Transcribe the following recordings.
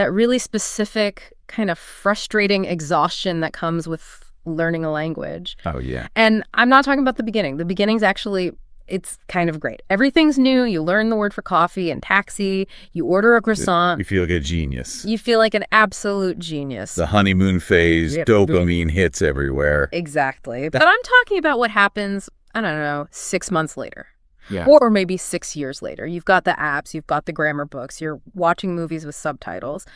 That really specific, kind of frustrating exhaustion that comes with learning a language. Oh, yeah. And I'm not talking about the beginning. The beginning's actually, it's kind of great. Everything's new. You learn the word for coffee and taxi. You order a croissant. You feel like a genius. You feel like an absolute genius. The honeymoon phase, Yep. dopamine hits everywhere. Exactly. But I'm talking about what happens, I don't know, 6 months later. Yeah. Or maybe 6 years later. You've got the apps, you've got the grammar books, you're watching movies with subtitles,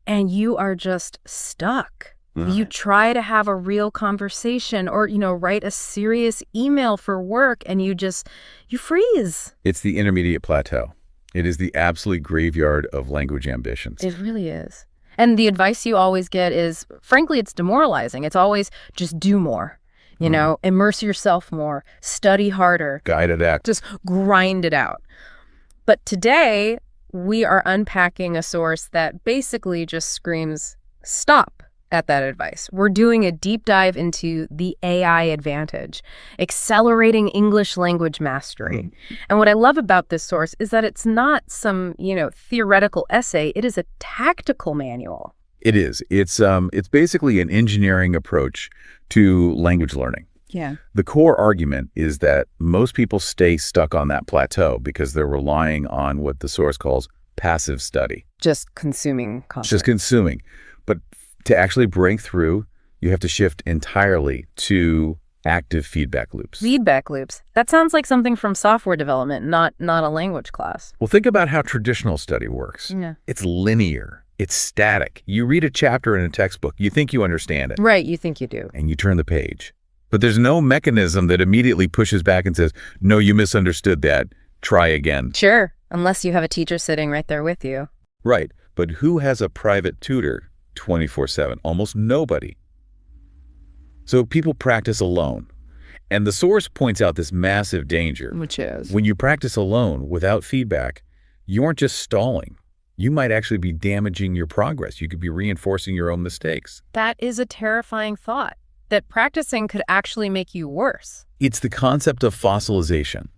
and you are just stuck. You try to have a real conversation or, write a serious email for work and you freeze. It's the intermediate plateau. It is the absolute graveyard of language ambitions. It really is. And the advice you always get is, frankly, it's demoralizing. It's always just do more, immerse yourself more, study harder. Guided act. Just grind it out. But today, we are unpacking a source that basically just screams, stop at that advice. We're doing a deep dive into the AI advantage, accelerating English language mastery. And what I love about this source is that it's not some, theoretical essay. It is a tactical manual. It is. It's basically an engineering approach to language learning. Yeah. The core argument is that most people stay stuck on that plateau because they're relying on what the source calls passive study. Just consuming content. Just consuming. But to actually break through, you have to shift entirely to active feedback loops. Feedback loops. That sounds like something from software development, not a language class. Well, think about how traditional study works. Yeah. It's linear. It's static. You read a chapter in a textbook, you think you understand it. Right, you think you do. And you turn the page. But there's no mechanism that immediately pushes back and says, no, you misunderstood that. Try again. Sure, unless you have a teacher sitting right there with you. Right. But who has a private tutor 24/7? Almost nobody. So people practice alone. And the source points out this massive danger. Which is? When you practice alone without feedback, you aren't just stalling. You might actually be damaging your progress. You could be reinforcing your own mistakes. That is a terrifying thought, that practicing could actually make you worse. It's the concept of fossilization.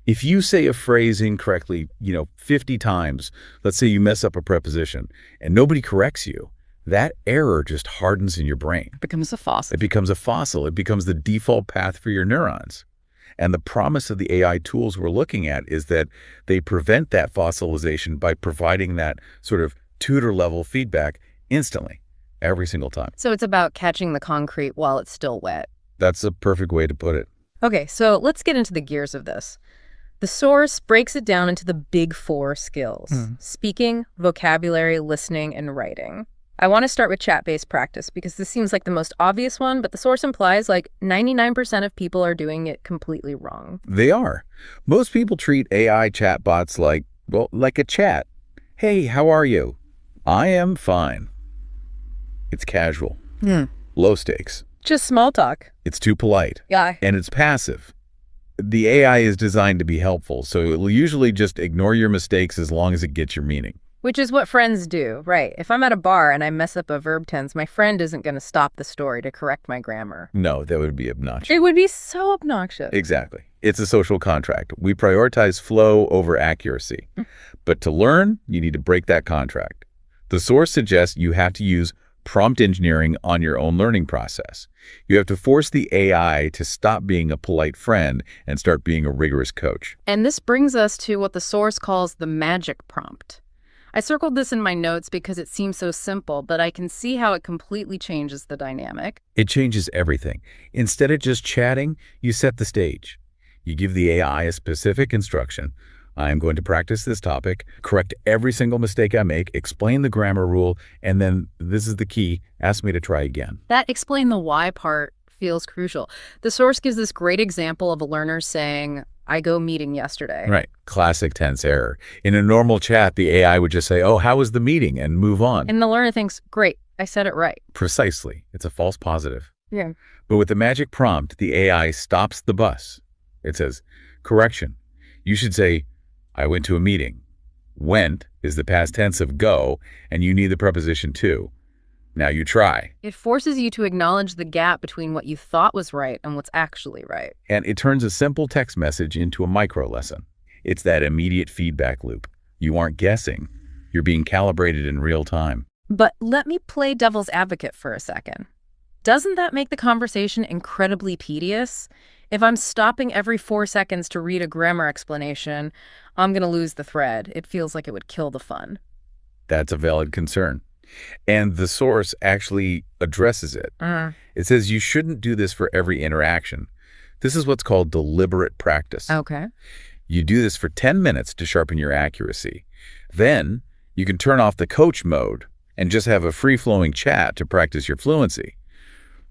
If you say a phrase incorrectly, 50 times, let's say you mess up a preposition, and nobody corrects you, that error just hardens in your brain. It becomes a fossil. It becomes a fossil. It becomes the default path for your neurons. And the promise of the AI tools we're looking at is that they prevent that fossilization by providing that sort of tutor-level feedback instantly, every single time. So it's about catching the concrete while it's still wet. That's a perfect way to put it. Okay, so let's get into the gears of this. The source breaks it down into the big 4 skills: speaking, vocabulary, listening, and writing. I want to start with chat-based practice because this seems like the most obvious one, but the source implies like 99% of people are doing it completely wrong. They are. Most people treat AI chatbots like a chat. Hey, how are you? I am fine. It's casual. Low stakes. Just small talk. It's too polite. Yeah. And it's passive. The AI is designed to be helpful, so it will usually just ignore your mistakes as long as it gets your meaning. Which is what friends do, right? If I'm at a bar and I mess up a verb tense, my friend isn't going to stop the story to correct my grammar. No, that would be obnoxious. It would be so obnoxious. Exactly. It's a social contract. We prioritize flow over accuracy. But to learn, you need to break that contract. The source suggests you have to use prompt engineering on your own learning process. You have to force the AI to stop being a polite friend and start being a rigorous coach. And this brings us to what the source calls the magic prompt. I circled this in my notes because it seems so simple, but I can see how it completely changes the dynamic. It changes everything. Instead of just chatting, you set the stage. You give the AI a specific instruction. I am going to practice this topic, correct every single mistake I make, explain the grammar rule, and then, this is the key, ask me to try again. That explain the why part feels crucial. The source gives this great example of a learner saying, I go meeting yesterday. Right. Classic tense error. In a normal chat, the AI would just say, oh, how was the meeting? And move on. And the learner thinks, great, I said it right. Precisely. It's a false positive. Yeah. But with the magic prompt, the AI stops the bus. It says, correction. You should say, I went to a meeting. Went is the past tense of go, and you need the preposition to. Now you try. It forces you to acknowledge the gap between what you thought was right and what's actually right. And it turns a simple text message into a micro lesson. It's that immediate feedback loop. You aren't guessing. You're being calibrated in real time. But let me play devil's advocate for a second. Doesn't that make the conversation incredibly tedious? If I'm stopping every 4 seconds to read a grammar explanation, I'm going to lose the thread. It feels like it would kill the fun. That's a valid concern. And the source actually addresses it. It says you shouldn't do this for every interaction. This is what's called deliberate practice. Okay. You do this for 10 minutes to sharpen your accuracy. Then you can turn off the coach mode and just have a free-flowing chat to practice your fluency.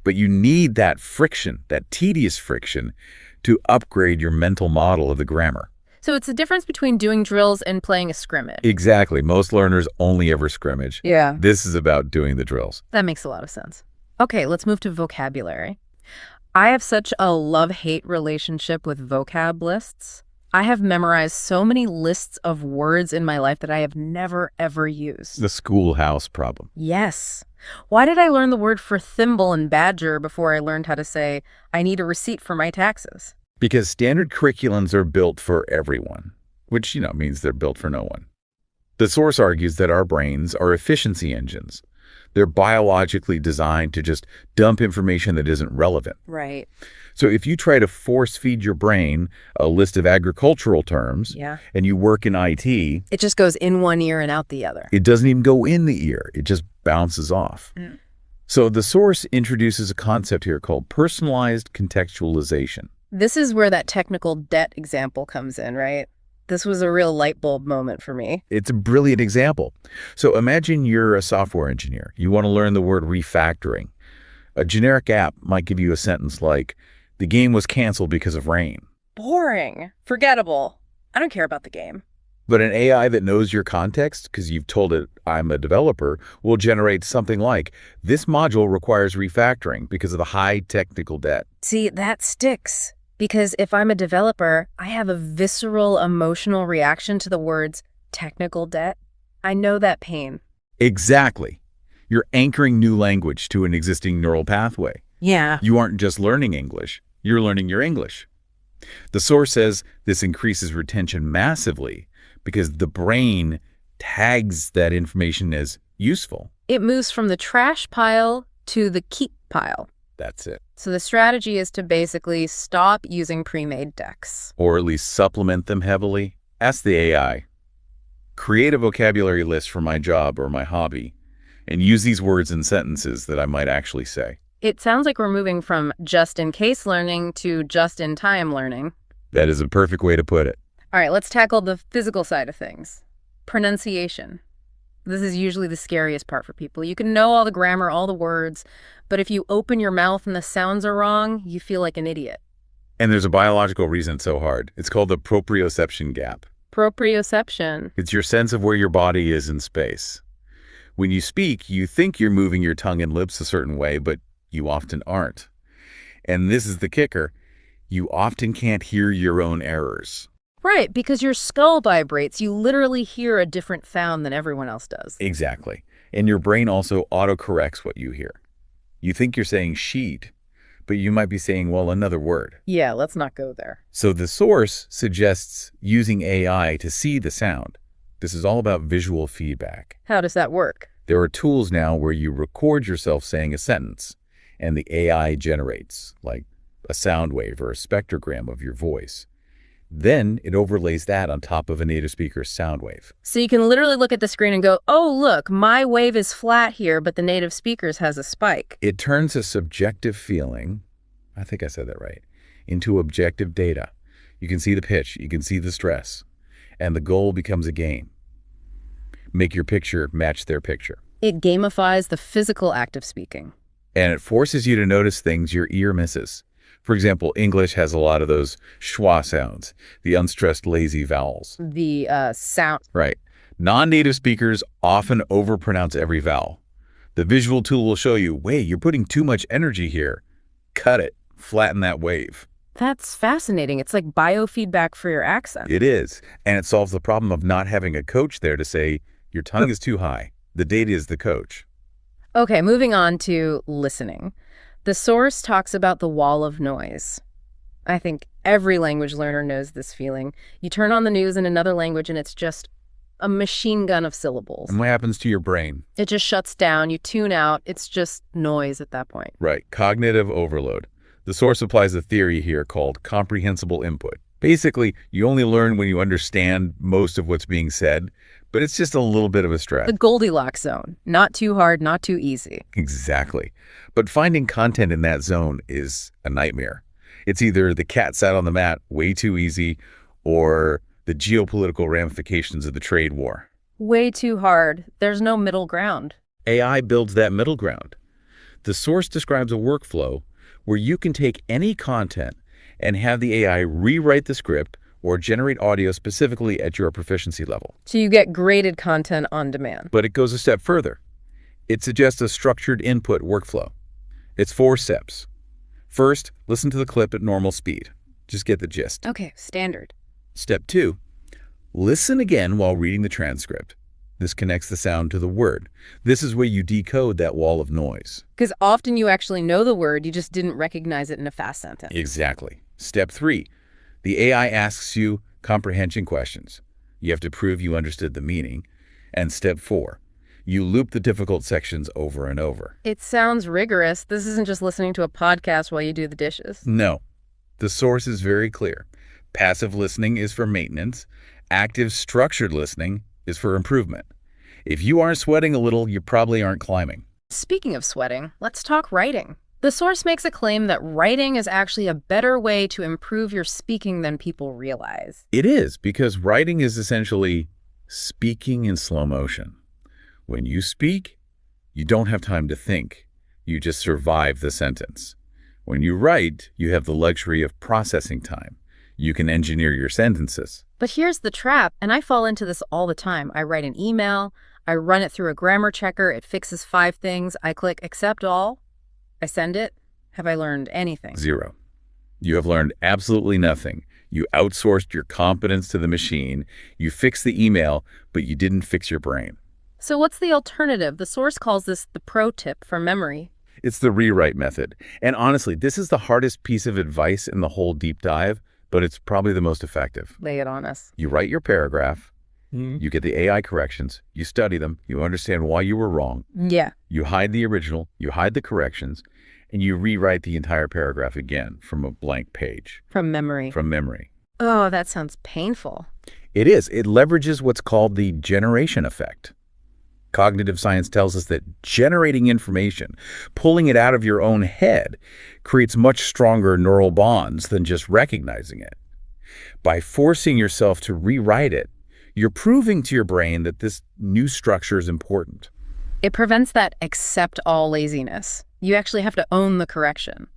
But you need that friction, that tedious friction, to upgrade your mental model of the grammar. So it's the difference between doing drills and playing a scrimmage. Exactly. Most learners only ever scrimmage. Yeah. This is about doing the drills. That makes a lot of sense. Okay, let's move to vocabulary. I have such a love-hate relationship with vocab lists. I have memorized so many lists of words in my life that I have never, ever used. The schoolhouse problem. Yes. Why did I learn the word for thimble and badger before I learned how to say, I need a receipt for my taxes? Because standard curriculums are built for everyone, which, means they're built for no one. The source argues that our brains are efficiency engines. They're biologically designed to just dump information that isn't relevant. Right. So if you try to force-feed your brain a list of agricultural terms, and you work in IT, it just goes in one ear and out the other. It doesn't even go in the ear. It just bounces off. So the source introduces a concept here called personalized contextualization. This is where that technical debt example comes in, right? This was a real light bulb moment for me. It's a brilliant example. So imagine you're a software engineer. You want to learn the word refactoring. A generic app might give you a sentence like, the game was canceled because of rain. Boring. Forgettable. I don't care about the game. But an AI that knows your context, because you've told it I'm a developer, will generate something like, this module requires refactoring because of the high technical debt. See, that sticks. Because if I'm a developer, I have a visceral emotional reaction to the words technical debt. I know that pain. Exactly. You're anchoring new language to an existing neural pathway. Yeah. You aren't just learning English, you're learning your English. The source says this increases retention massively because the brain tags that information as useful. It moves from the trash pile to the keep pile. That's it. So the strategy is to basically stop using pre-made decks. Or at least supplement them heavily. Ask the AI. Create a vocabulary list for my job or my hobby, and use these words in sentences that I might actually say. It sounds like we're moving from just-in-case learning to just-in-time learning. That is a perfect way to put it. All right, let's tackle the physical side of things. Pronunciation. This is usually the scariest part for people. You can know all the grammar, all the words, but if you open your mouth and the sounds are wrong, you feel like an idiot. And there's a biological reason it's so hard. It's called the proprioception gap. Proprioception. It's your sense of where your body is in space. When you speak, you think you're moving your tongue and lips a certain way, but you often aren't. And this is the kicker. You often can't hear your own errors. Right, because your skull vibrates. You literally hear a different sound than everyone else does. Exactly. And your brain also autocorrects what you hear. You think you're saying sheet, but you might be saying, well, another word. Yeah, let's not go there. So the source suggests using AI to see the sound. This is all about visual feedback. How does that work? There are tools now where you record yourself saying a sentence, and the AI generates, like a sound wave or a spectrogram of your voice. Then it overlays that on top of a native speaker's sound wave. So you can literally look at the screen and go, oh, look, my wave is flat here, but the native speaker's has a spike. It turns a subjective feeling, I think I said that right, into objective data. You can see the pitch, you can see the stress, and the goal becomes a game. Make your picture match their picture. It gamifies the physical act of speaking. And it forces you to notice things your ear misses. For example, English has a lot of those schwa sounds, the unstressed lazy vowels. The sound. Right. Non-native speakers often overpronounce every vowel. The visual tool will show you, wait, you're putting too much energy here. Cut it. Flatten that wave. That's fascinating. It's like biofeedback for your accent. It is. And it solves the problem of not having a coach there to say, your tongue is too high. The data is the coach. Okay, moving on to listening. The source talks about the wall of noise. I think every language learner knows this feeling. You turn on the news in another language and it's just a machine gun of syllables. And what happens to your brain? It just shuts down, you tune out, it's just noise at that point. Right, cognitive overload. The source applies a theory here called comprehensible input. Basically, you only learn when you understand most of what's being said, but it's just a little bit of a stretch. The Goldilocks zone. Not too hard, not too easy. Exactly. But finding content in that zone is a nightmare. It's either the cat sat on the mat, way too easy, or the geopolitical ramifications of the trade war. Way too hard. There's no middle ground. AI builds that middle ground. The source describes a workflow where you can take any content and have the AI rewrite the script or generate audio specifically at your proficiency level. So you get graded content on demand. But it goes a step further. It suggests a structured input workflow. It's 4 steps. First, listen to the clip at normal speed. Just get the gist. Okay, standard. Step 2, listen again while reading the transcript. This connects the sound to the word. This is where you decode that wall of noise. Because often you actually know the word, you just didn't recognize it in a fast sentence. Exactly. Step 3, the AI asks you comprehension questions. You have to prove you understood the meaning. And step 4, you loop the difficult sections over and over. It sounds rigorous. This isn't just listening to a podcast while you do the dishes. No. The source is very clear. Passive listening is for maintenance. Active, structured listening is for improvement. If you aren't sweating a little, you probably aren't climbing. Speaking of sweating, let's talk writing. The source makes a claim that writing is actually a better way to improve your speaking than people realize. It is, because writing is essentially speaking in slow motion. When you speak, you don't have time to think. You just survive the sentence. When you write, you have the luxury of processing time. You can engineer your sentences. But here's the trap, and I fall into this all the time. I write an email, I run it through a grammar checker, it fixes 5 things, I click accept all, I send it. Have I learned anything? 0. You have learned absolutely nothing. You outsourced your competence to the machine. You fixed the email, but you didn't fix your brain. So what's the alternative? The source calls this the pro tip for memory. It's the rewrite method. And honestly, this is the hardest piece of advice in the whole deep dive, but it's probably the most effective. Lay it on us. You write your paragraph, you get the AI corrections, you study them, you understand why you were wrong, Yeah. you hide the original, you hide the corrections, and you rewrite the entire paragraph again from a blank page. From memory. From memory. Oh, that sounds painful. It is. It leverages what's called the generation effect. Cognitive science tells us that generating information, pulling it out of your own head, creates much stronger neural bonds than just recognizing it. By forcing yourself to rewrite it, you're proving to your brain that this new structure is important. It prevents that accept all laziness. You actually have to own the correction.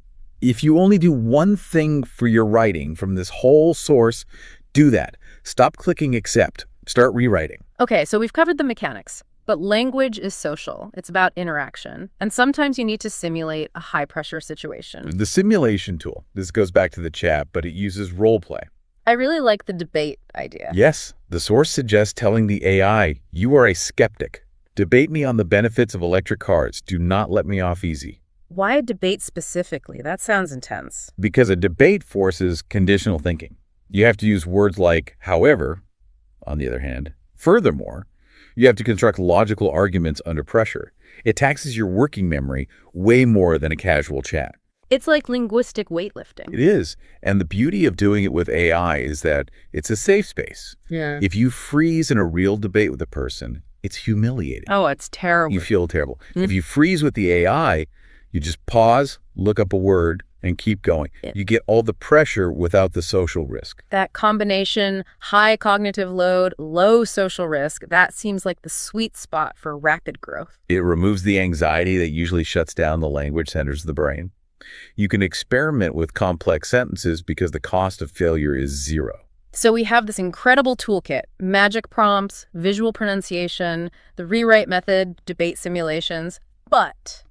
If you only do one thing for your writing from this whole source, do that. Stop clicking accept. Start rewriting. Okay, so we've covered the mechanics. But language is social. It's about interaction. And sometimes you need to simulate a high-pressure situation. The simulation tool, this goes back to the chat, but it uses role play. I really like the debate idea. Yes, the source suggests telling the AI, you are a skeptic. Debate me on the benefits of electric cars. Do not let me off easy. Why a debate specifically? That sounds intense. Because a debate forces conditional thinking. You have to use words like, however, on the other hand, furthermore. You have to construct logical arguments under pressure. It taxes your working memory way more than a casual chat. It's like linguistic weightlifting. It is. And the beauty of doing it with AI is that it's a safe space. Yeah. If you freeze in a real debate with a person, it's humiliating. Oh, it's terrible. You feel terrible. If you freeze with the AI, you just pause, look up a word, and keep going. You get all the pressure without the social risk. That combination, high cognitive load, low social risk, that seems like the sweet spot for rapid growth. It removes the anxiety that usually shuts down the language centers of the brain. You can experiment with complex sentences because the cost of failure is 0. So we have this incredible toolkit, magic prompts, visual pronunciation, the rewrite method, debate simulations, but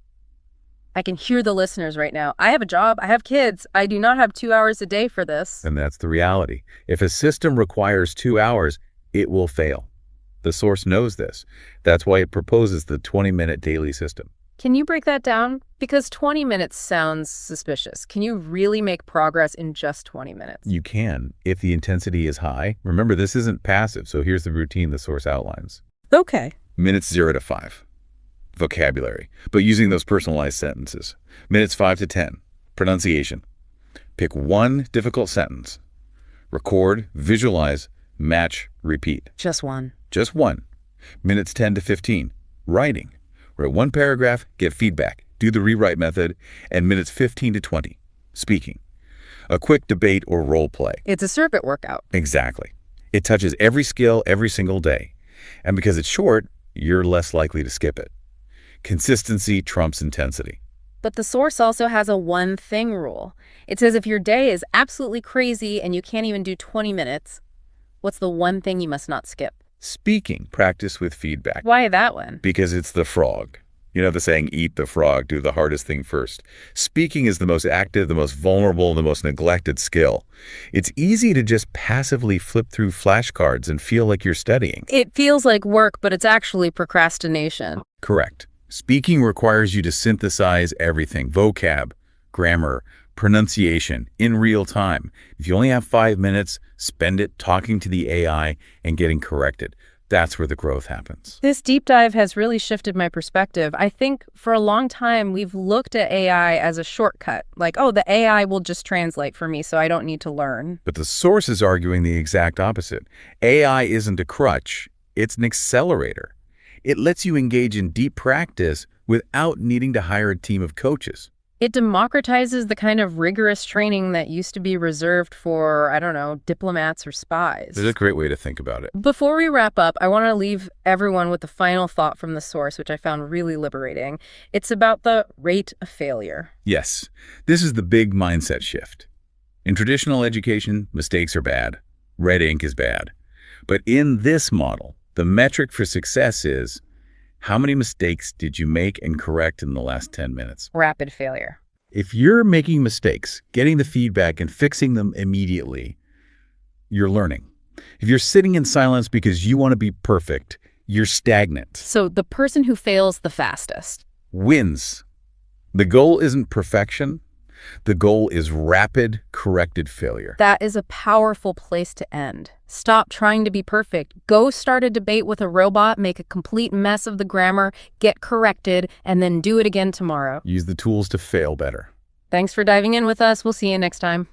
I can hear the listeners right now. I have a job. I have kids. I do not have 2 hours a day for this. And that's the reality. If a system requires 2 hours, it will fail. The source knows this. That's why it proposes the 20-minute daily system. Can you break that down? Because 20 minutes sounds suspicious. Can you really make progress in just 20 minutes? You can, if the intensity is high. Remember, this isn't passive, so here's the routine the source outlines. Okay. Minutes 0 to 5. Vocabulary, but using those personalized sentences. Minutes 5 to 10. Pronunciation. Pick one difficult sentence. Record, visualize, match, repeat. Just one. Just one. Minutes 10 to 15. Writing. Write one paragraph, get feedback, do the rewrite method, and minutes 15 to 20. Speaking. A quick debate or role play. It's a circuit workout. Exactly. It touches every skill every single day. And because it's short, you're less likely to skip it. Consistency trumps intensity. But the source also has a one thing rule. It says if your day is absolutely crazy and you can't even do 20 minutes, what's the one thing you must not skip? Speaking, practice with feedback. Why that one? Because it's the frog. You know the saying, eat the frog, do the hardest thing first. Speaking is the most active, the most vulnerable, the most neglected skill. It's easy to just passively flip through flashcards and feel like you're studying. It feels like work, but it's actually procrastination. Correct. Speaking requires you to synthesize everything, vocab, grammar, pronunciation, in real time. If you only have 5 minutes, spend it talking to the AI and getting corrected. That's where the growth happens. This deep dive has really shifted my perspective. I think for a long time, we've looked at AI as a shortcut. Like, oh, the AI will just translate for me, so I don't need to learn. But the source is arguing the exact opposite. AI isn't a crutch. It's an accelerator. It lets you engage in deep practice without needing to hire a team of coaches. It democratizes the kind of rigorous training that used to be reserved for, I don't know, diplomats or spies. That's a great way to think about it. Before we wrap up, I want to leave everyone with the final thought from the source, which I found really liberating. It's about the rate of failure. Yes, this is the big mindset shift. In traditional education, mistakes are bad. Red ink is bad. But in this model, the metric for success is how many mistakes did you make and correct in the last 10 minutes? Rapid failure. If you're making mistakes, getting the feedback and fixing them immediately, you're learning. If you're sitting in silence because you want to be perfect, you're stagnant. So the person who fails the fastest Wins. The goal isn't perfection. The goal is rapid, corrected failure. That is a powerful place to end. Stop trying to be perfect. Go start a debate with a robot, make a complete mess of the grammar, get corrected, and then do it again tomorrow. Use the tools to fail better. Thanks for diving in with us. We'll see you next time.